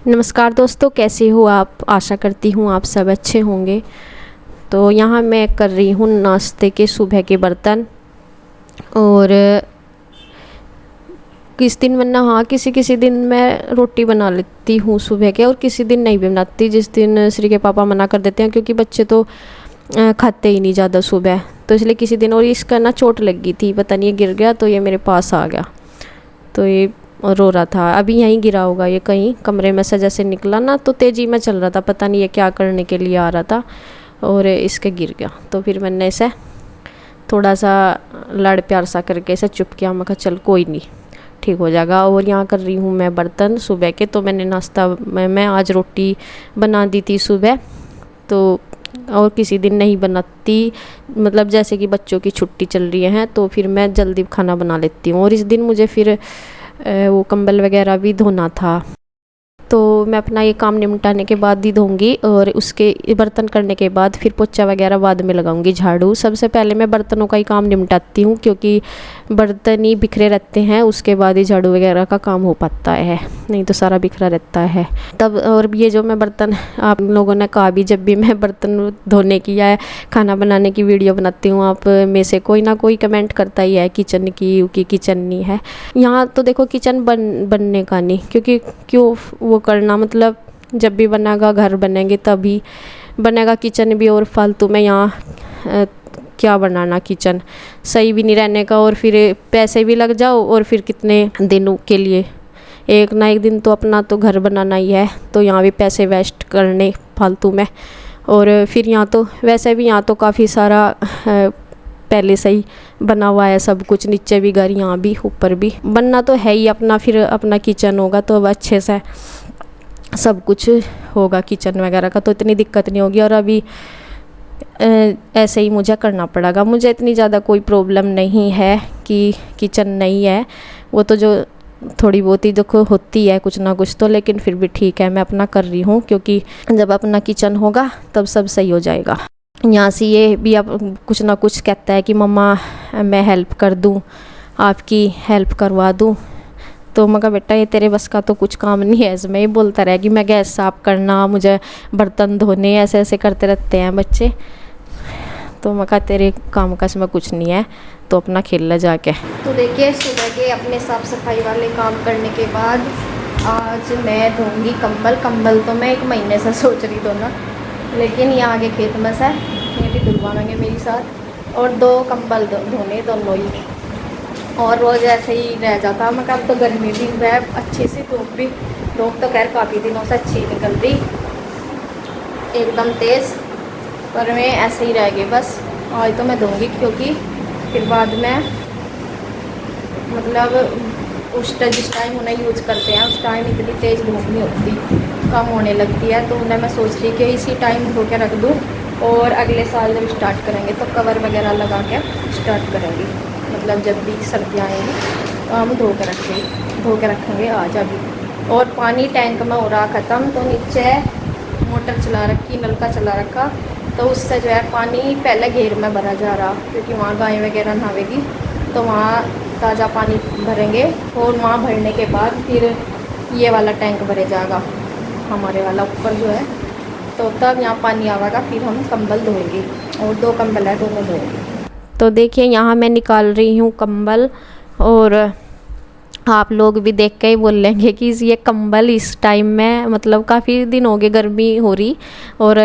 नमस्कार दोस्तों, कैसे हो आप। आशा करती हूँ आप सब अच्छे होंगे। तो यहाँ मैं कर रही हूँ नाश्ते के सुबह के बर्तन। और किस दिन वरना हाँ किसी किसी दिन मैं रोटी बना लेती हूँ सुबह के, और किसी दिन नहीं भी बनाती, जिस दिन श्री के पापा मना कर देते हैं, क्योंकि बच्चे तो खाते ही नहीं ज़्यादा सुबह, तो इसलिए किसी दिन। और इसका ना चोट लग गई थी, पता नहीं ये गिर गया तो ये मेरे पास आ गया, तो ये रो रहा था। अभी यहीं गिरा होगा, ये कहीं कमरे में से जैसे निकला ना तो तेज़ी में चल रहा था, पता नहीं ये क्या करने के लिए आ रहा था, और इसके गिर गया। तो फिर मैंने इसे थोड़ा सा लाड़ प्यार सा करके इसे चुप किया। मैं कहा चल कोई नहीं, ठीक हो जाएगा। और यहाँ कर रही हूँ मैं बर्तन सुबह के। तो मैंने नाश्ता मैं आज रोटी बना दी थी सुबह, तो और किसी दिन नहीं बनाती, मतलब जैसे कि बच्चों की छुट्टी चल रही है तो फिर मैं जल्दी खाना बना लेती हूँ। और इस दिन मुझे फिर वो कंबल वगैरह भी धोना था, तो मैं अपना ये काम निपटाने के बाद ही धोऊंगी, और उसके बर्तन करने के बाद फिर पोछा वगैरह बाद में लगाऊंगी, झाड़ू। सबसे पहले मैं बर्तनों का ही काम निपटाती हूँ, क्योंकि बर्तन ही बिखरे रहते हैं, उसके बाद ही झाड़ू वगैरह का काम हो पाता है, नहीं तो सारा बिखरा रहता है तब। और ये जो मैं बर्तन, आप लोगों ने कहा भी, जब भी मैं बर्तन धोने की या खाना बनाने की वीडियो बनाती हूँ, आप में से कोई ना कोई कमेंट करता ही है किचन की किचन नहीं है। यहाँ तो देखो किचन बनने का नहीं, क्योंकि क्यों वो करना, मतलब जब भी बनेगा, घर बनेंगे तभी बनेगा किचन भी। और फालतू में यहाँ क्या बनाना, किचन सही भी नहीं रहने का, और फिर पैसे भी लग जाओ, और फिर कितने दिनों के लिए, एक ना एक दिन तो अपना तो घर बनाना ही है, तो यहाँ भी पैसे वेस्ट करने फालतू में। और फिर यहाँ तो वैसे भी यहाँ तो काफ़ी सारा पहले से ही बना हुआ है सब कुछ, नीचे भी घर, यहाँ भी, ऊपर भी बनना तो है ही अपना। फिर अपना किचन होगा तो अब अच्छे से सब कुछ होगा किचन वगैरह का, तो इतनी दिक्कत नहीं होगी। और अभी ऐसे ही मुझे करना पड़ेगा। मुझे इतनी ज़्यादा कोई प्रॉब्लम नहीं है कि किचन नहीं है, वो तो जो थोड़ी बहुत ही देखो होती है कुछ ना कुछ तो, लेकिन फिर भी ठीक है, मैं अपना कर रही हूँ, क्योंकि जब अपना किचन होगा तब सब सही हो जाएगा। यहाँ से ये भी अब कुछ ना कुछ कहता है कि मम्मा मैं हेल्प कर दूँ, आपकी हेल्प करवा दूँ। तो मैं कहा बेटा ये तेरे बस का तो कुछ काम नहीं है। इसमें ही बोलता रहा कि मैं गैस साफ़ करना, मुझे बर्तन धोने, ऐसे ऐसे करते रहते हैं बच्चे। तो मैं कहा तेरे काम का इसमें कुछ नहीं है, तो अपना खेल ले जाके। तो देखिए सुबह के अपने साफ़ सफाई वाले काम करने के बाद आज मैं धोऊंगी कंबल तो मैं 1 महीने से सोच रही धोना, लेकिन ये आगे खेत में से ये भी धुलवाएंगे मेरे साथ, और 2 कंबल धोने दोनों ही, और रोज़ ऐसे ही रह जाता। मैं अब तो गर्मी भी है अच्छे से, धूप तो खैर काफ़ी दिनों से अच्छी निकल रही, एकदम तेज़, पर मैं ऐसे ही रह गई बस। आज तो मैं धोंगी, क्योंकि फिर बाद में मतलब जिस टाइम उन्हें यूज़ करते हैं उस टाइम इतनी तेज़ धूप नहीं होती, कम होने लगती है, तो उन्हें मैं सोच रही कि इसी टाइम धो के रख दूँ, और अगले साल जब स्टार्ट करेंगे तो कवर वगैरह लगा के स्टार्ट करेंगे, मतलब जब भी सर्दियाँ आएंगी तो हम धो के रखेंगे आज अभी। और पानी टैंक में हो रहा ख़त्म, तो नीचे मोटर चला रखी, नलका चला रखा, तो उससे जो है पानी पहले घेर में भरा जा रहा, क्योंकि वहाँ गाय वगैरह नहावेगी, तो वहाँ ताज़ा पानी भरेंगे, और वहाँ भरने के बाद फिर ये वाला टैंक भरे जाएगा हमारे वाला ऊपर जो है, तो तब यहाँ पानी आवेगा, फिर हम कंबल धोएंगे। और 2 कंबल है, दोनों धोएंगे। तो देखिए यहाँ मैं निकाल रही हूँ कंबल, और आप लोग भी देख के ही बोल लेंगे कि ये कंबल इस टाइम में, मतलब काफ़ी दिन हो गए गर्मी हो रही, और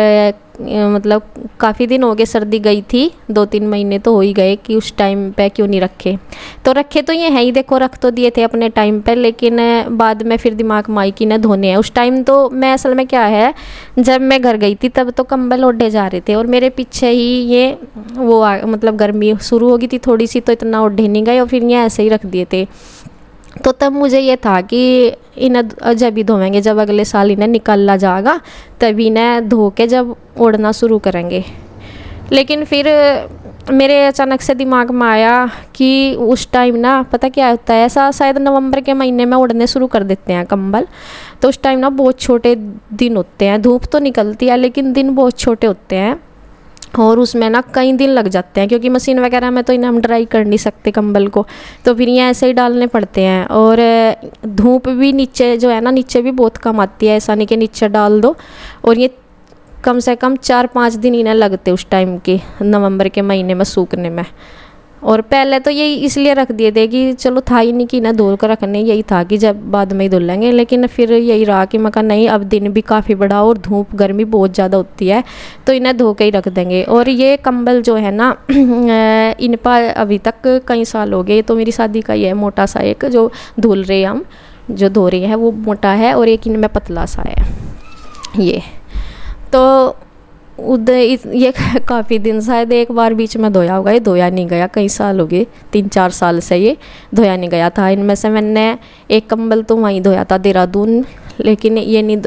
मतलब काफ़ी दिन हो गए सर्दी गई थी, 2-3 महीने तो हो ही गए, कि उस टाइम पे क्यों नहीं रखे। तो रखे तो ये है ही, देखो रख तो दिए थे अपने टाइम पे, लेकिन बाद में फिर दिमाग में आई कि न धोने हैं। उस टाइम तो मैं असल में क्या है, जब मैं घर गई थी तब तो कंबल ओढ़े जा रहे थे, और मेरे पीछे ही ये मतलब गर्मी शुरू हो गई थी थोड़ी सी, तो इतना ओढ़े नहीं गए, और फिर ये ऐसे ही रख दिए थे। तो तब मुझे ये था कि इन्हें जब ही धोएंगे, जब अगले साल इन्हें निकाला जाएगा तभी इन्हें धो के जब ओढ़ना शुरू करेंगे। लेकिन फिर मेरे अचानक से दिमाग में आया कि उस टाइम ना पता क्या होता है, ऐसा शायद नवंबर के महीने में ओढ़ने शुरू कर देते हैं कंबल, तो उस टाइम ना बहुत छोटे दिन होते हैं, धूप तो निकलती है लेकिन दिन बहुत छोटे होते हैं, और उसमें ना कई दिन लग जाते हैं, क्योंकि मशीन वगैरह में तो इन्हें हम ड्राई कर नहीं सकते कंबल को, तो फिर ये ऐसे ही डालने पड़ते हैं। और धूप भी नीचे जो है ना, नीचे भी बहुत कम आती है, ऐसा नहीं कि नीचे डाल दो। और ये कम से कम 4-5 दिन इन्हें लगते उस टाइम के, नवंबर के महीने में सूखने में। और पहले तो यही इसलिए रख दिए थे कि चलो था ही नहीं कि ना धो कर रखने, यही था कि जब बाद में ही धुल लेंगे। लेकिन फिर यही रहा कि मैं कहा नहीं, अब दिन भी काफ़ी बड़ा और धूप गर्मी बहुत ज़्यादा होती है, तो इन्हें धो के ही रख देंगे। और ये कंबल जो है ना इन पर अभी तक कई साल हो गए। तो मेरी शादी का ही है मोटा सा एक, जो धुल रहे हम, जो धो रहे हैं वो मोटा है, और एक इनमें पतला सा है ये। तो उधर ये काफ़ी दिन, शायद एक बार बीच में धोया होगा, ये धोया नहीं गया, कई साल हो गए, 3-4 साल से ये धोया नहीं गया था। इनमें से मैंने एक कंबल तो वहीं धोया था देहरादून, लेकिन ये नहीं,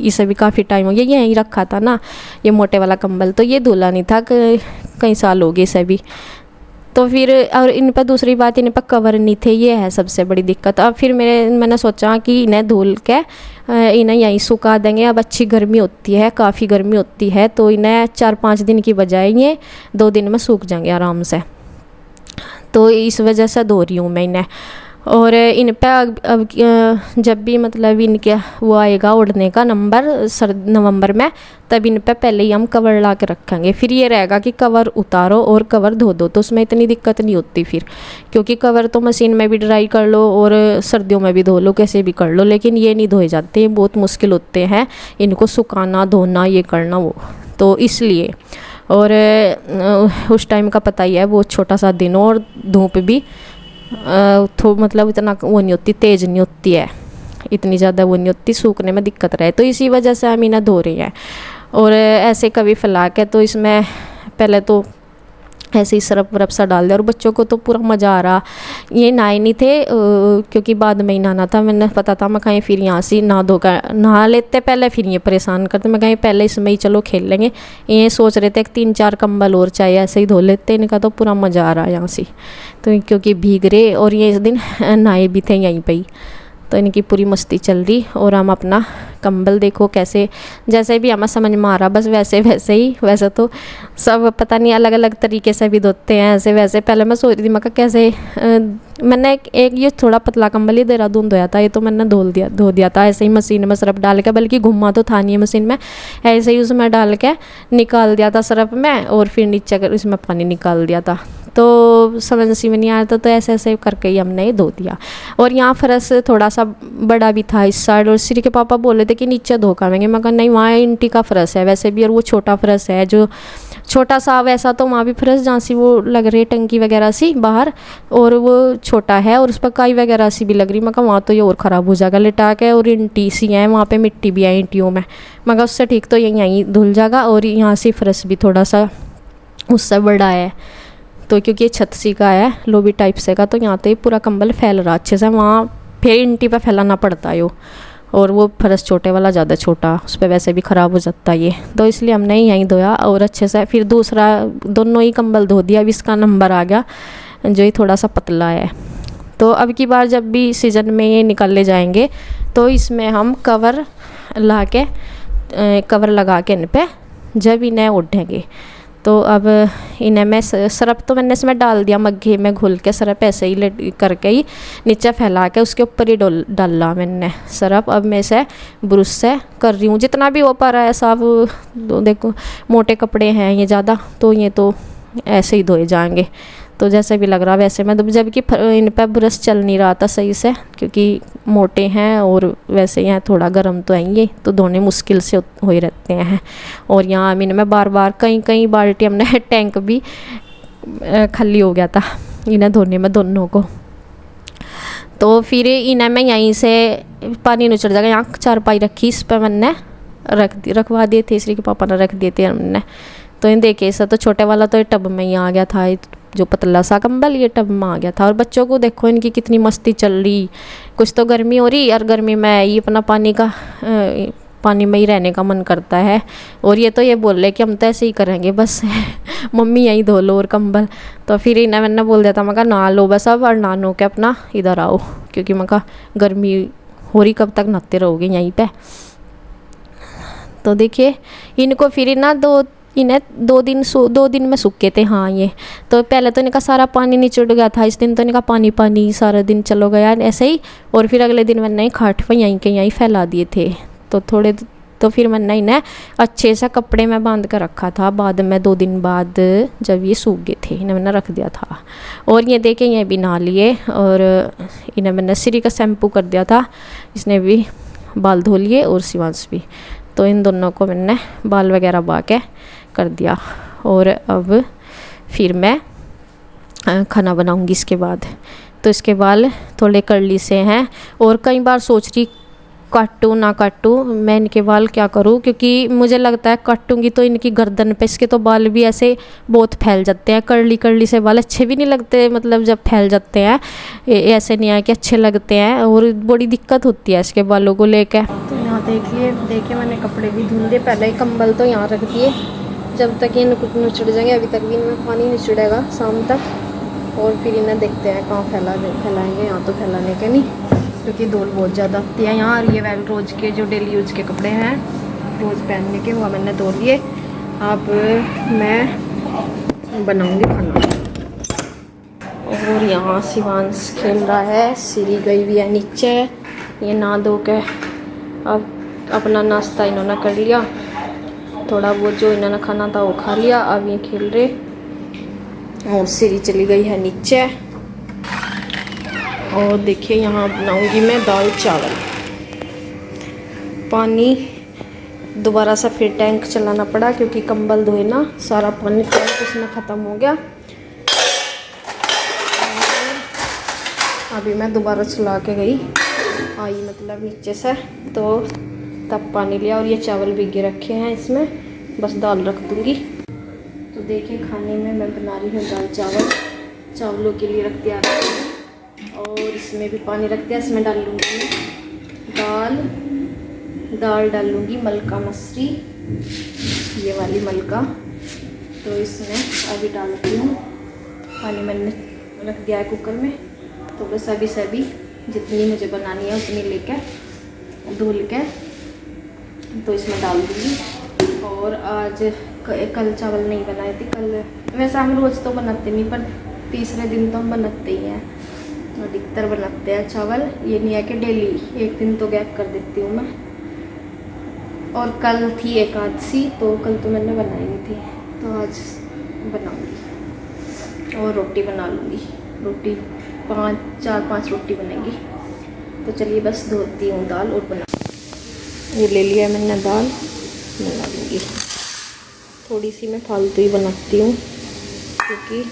इसे भी काफ़ी टाइम हो गया, ये यहीं रखा था ना ये मोटे वाला कंबल, तो ये धुला नहीं था, कई साल हो गए इसे भी। तो फिर और इन पर दूसरी बात, इन पर कवर नहीं थे, ये है सबसे बड़ी दिक्कत। अब फिर मैंने सोचा कि इन्हें धुल के इन्हें यहीं सुखा देंगे। अब अच्छी गर्मी होती है, काफ़ी गर्मी होती है, तो इन्हें 4-5 दिन की बजाय ये 2 दिन में सूख जाएंगे आराम से। तो इस वजह से धो रही हूँ मैं इन्हें। और इन पे अब जब भी मतलब इनके वो आएगा उड़ने का नंबर नवंबर में, तब इन पे पहले ही हम कवर ला के रखेंगे। फिर ये रहेगा कि कवर उतारो और कवर धो दो, तो उसमें इतनी दिक्कत नहीं होती फिर, क्योंकि कवर तो मशीन में भी ड्राई कर लो और सर्दियों में भी धो लो, कैसे भी कर लो, लेकिन ये नहीं धोए जाते, बहुत मुश्किल होते हैं इनको सुखाना, धोना, ये करना वो, तो इसलिए। और उस टाइम का पता ही है, बहुत छोटा सा दिन और धूप भी तो मतलब इतना वो नहीं होती, तेज़ नहीं होती है, इतनी ज़्यादा वो नहीं होती, सूखने में दिक्कत रहे, तो इसी वजह से हम इन्हें धो रहे हैं। और ऐसे कभी फैला के, तो इसमें पहले तो ऐसे ही सरफ वरफ सा डाल दिया, और बच्चों को तो पूरा मज़ा आ रहा। ये नहाए नहीं थे क्योंकि बाद में ही नहाना था, मैंने पता था मैं कहीं फिर यहाँ से नहा धोकर नहा लेते पहले, फिर ये परेशान करते, मैं कहीं पहले इसमें ही चलो खेल लेंगे। ये सोच रहे थे कि 3-4 कंबल और चाहिए, ऐसे ही धो लेते, इनका तो पूरा मज़ा आ रहा है यहाँ से, तो क्योंकि भीग रहे, और ये इस दिन नहाए भी थे यहीं पर ही, तो इनकी पूरी मस्ती चल रही। और हम अपना कंबल देखो कैसे, जैसे भी हमें समझ में आ रहा, बस वैसे वैसे ही, वैसे तो सब पता नहीं अलग अलग तरीके से भी धोते हैं, ऐसे वैसे। पहले मैं सोच रही थी, मैं कहा कैसे मैंने एक ये थोड़ा पतला कंबल ही देहरादून धोया था, ये तो मैंने धो दिया था ऐसे ही मशीन में सरफ डाल के, बल्कि घुमा तो था नहीं मशीन में, ऐसे ही उसमें डाल के निकाल दिया था सरफ में, और फिर नीचे कर उसमें पानी निकाल दिया था, तो समझ सी में नहीं आया था, तो ऐसे ऐसे करके ही हमने धो दिया। और यहाँ फर्श थोड़ा सा बड़ा भी था इस साइड, और श्री के पापा बोले थे कि नीचे धो कावेंगे, मैं कहा नहीं, वहाँ इंटी का फर्श है वैसे भी, और वो छोटा फर्श है, जो छोटा सा वैसा, तो वहाँ भी फर्श जहाँ सी वो लग रही है टंकी वगैरह सी बाहर, और वो छोटा है, और उस पर काई वगैरह सी भी लग रही, मैं कहा वहाँ तो ये और ख़राब हो जाएगा लिटा के, और इंटी सी है वहाँ पे, मिट्टी भी है इंटियों में, मैं कहा उससे ठीक तो यहीं धुल जाएगा। और यहाँ से फर्श भी थोड़ा सा उससे बड़ा है, तो क्योंकि ये छत सी का है, लोबी टाइप से का, तो यहाँ तो ये पूरा कंबल फैल रहा अच्छे से, वहाँ फिर इंटी पे फैलाना पड़ता है वो, और वो फर्श छोटे वाला ज़्यादा छोटा, उस पर वैसे भी ख़राब हो जाता है ये, तो इसलिए हमने यहीं धोया और अच्छे से। फिर दूसरा दोनों ही कंबल धो दिया, अब इसका नंबर आ गया जो ये थोड़ा सा पतला है। तो अब की बार जब भी सीज़न में ये निकाले जाएंगे, तो इसमें हम कवर लगा के इन पर जब इन्हें उठेंगे, तो अब इन्हें मैं सरफ तो मैंने इसमें डाल दिया, मग्घे में घुल के सरफ ऐसे ही करके ही नीचे फैला के उसके ऊपर ही डाला मैंने सरफ। अब मैं इसे ब्रश से कर रही हूँ जितना भी हो पा रहा है साफ। देखो मोटे कपड़े हैं ये ज़्यादा, तो ये तो ऐसे ही धोए जाएंगे, तो जैसे भी लग रहा वैसे मैं, जबकि इन पर ब्रश चल नहीं रहा था सही से क्योंकि मोटे हैं और वैसे यहाँ थोड़ा गर्म तो है ये, तो धोने मुश्किल से हो ही रहते हैं। और यहाँ इनमें बार बार कई बाल्टी हमने टैंक भी खाली हो गया था इन्हें धोने में दोनों को। तो फिर इन्हें मैं यहीं से पानी निचड़ जाएगा, यहाँ चारपाई रखी, इस पर मैंने रखवा दिए थे, श्री के पापा ने रख दिए थे हमने। तो इन देखे ऐसा तो छोटे वाला तो ये टब में ही आ गया था, जो पतला सा कंबल ये टब में आ गया था। और बच्चों को देखो इनकी कितनी मस्ती चल रही, कुछ तो गर्मी हो रही और गर्मी में ये अपना पानी में ही रहने का मन करता है। और ये तो ये बोल रहे कि हम तो ऐसे ही करेंगे बस मम्मी यहीं धो लो और कंबल। तो फिर इन्हें मैंने बोल दिया था, मैं कहा नहा लो बस अब, और नहा के अपना इधर आओ, क्योंकि मैं कहा गर्मी हो रही कब तक नहाते रहोगे यहीं पे। तो देखिए इनको फिर ना इन्हें 2 दिन में सूखे थे। हाँ ये तो पहले तो इनका सारा पानी निचुड़ गया था, इस दिन तो इनका पानी पानी सारा दिन चलो गया ऐसे ही। और फिर अगले दिन मैंने ही खाट पर यहीं के यहीं फैला दिए थे। तो फिर मैंने इन्हें अच्छे से कपड़े में बांध कर रखा था। बाद में 2 दिन बाद जब ये सूख गए थे इन्हें मैंने रख दिया था। और ये देखें ये भी नहा लिए और इन्हें मैंने श्री का शैम्पू कर दिया था, इसने भी बाल धो लिए और शिवांश भी। तो इन दोनों को मैंने बाल वगैरह बहा के कर दिया। और अब फिर मैं खाना बनाऊंगी इसके बाद। तो इसके बाल थोड़े कर्ली से हैं और कई बार सोच रही काटूँ ना काटूँ मैं इनके बाल, क्या करूँ, क्योंकि मुझे लगता है काटूँगी तो इनकी गर्दन पे इसके तो बाल भी ऐसे बहुत फैल जाते हैं। कर्ली कर्ली से बाल अच्छे भी नहीं लगते, मतलब जब फैल जाते हैं ऐसे नहीं है कि अच्छे लगते हैं और बड़ी दिक्कत होती है इसके बालों को लेकर। तो यहाँ देखिए मैंने कपड़े भी धुल दिए, पहले ही कंबल तो यहाँ रख दिए जब तक ये निचड़ जाएंगे। अभी तक भी इनमें पानी निचड़ेगा शाम तक और फिर इन्हें देखते हैं कहाँ फैलाएंगे। यहाँ तो फैलाने के नहीं क्योंकि धूल बहुत ज़्यादा आती है यहाँ। और ये वेल रोज़ के जो डेली यूज के कपड़े हैं रोज़ पहनने के, वो मैंने धो लिए। अब मैं बनाऊंगी खाना। और यहाँ शिवांश खेल रहा है, श्री गई हुई है नीचे। ये नहा धो के अब अपना नाश्ता इन्होंने कर लिया, थोड़ा बहुत जो इन्होंने खाना था वो खा लिया। अब ये खेल रहे और श्री चली गई है नीचे। और देखिए यहाँ बनाऊंगी मैं दाल चावल। पानी दोबारा से फिर टैंक चलाना पड़ा क्योंकि कंबल धोए ना, सारा पानी टैंक उसमें ख़त्म हो गया। अभी मैं दोबारा चला के गई आई मतलब नीचे से, तो तब पानी लिया। और ये चावल भिगे रखे हैं, इसमें बस दाल रख दूँगी। तो देखिए खाने में मैं बना रही हूँ दाल चावल। चावलों के लिए रख दिया और इसमें भी पानी रख दिया। इसमें डाल लूँगी दाल डाल लूँगी मलका मसरी, ये वाली मलका। तो इसमें अभी डालती हूँ पानी, मैंने रख दिया है कुकर में। तो बस अभी सभी जितनी मुझे बनानी है उतनी लेकर धुल के तो इसमें डाल दूँगी। और आज कल चावल नहीं बनाए थे, कल वैसे हम रोज़ तो बनाते नहीं पर तीसरे दिन तो हम बनाते ही हैं, अधिकतर बनाते हैं चावल। ये नहीं है कि डेली, एक दिन तो गैप कर देती हूँ मैं। और कल थी एकादशी तो कल तो मैंने बनाई नहीं थी, तो आज बनाऊंगी। और रोटी बना लूँगी, रोटी 4-5 रोटी बनेगी। तो चलिए बस धोती हूँ दाल और बना। ये ले लिया मैंने दाल, बना लूँगी। थोड़ी सी मैं फालतू ही बनाती हूँ क्योंकि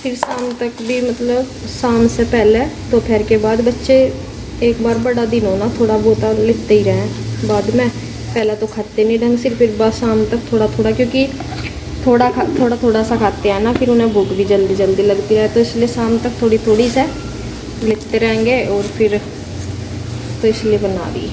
फिर शाम तक भी, मतलब शाम से पहले दोपहर के बाद बच्चे एक बार बड़ा दिन हो ना थोड़ा बहुत लेते ही रहें। बाद में पहले तो खाते नहीं ढंग से, फिर बाद शाम तक थोड़ा थोड़ा, क्योंकि थोड़ा सा खाते हैं ना, फिर उन्हें भूख भी जल्दी जल्दी लगती है। तो इसलिए शाम तक थोड़ी थोड़ी सा लेते रहेंगे और फिर तो इसलिए बना रही।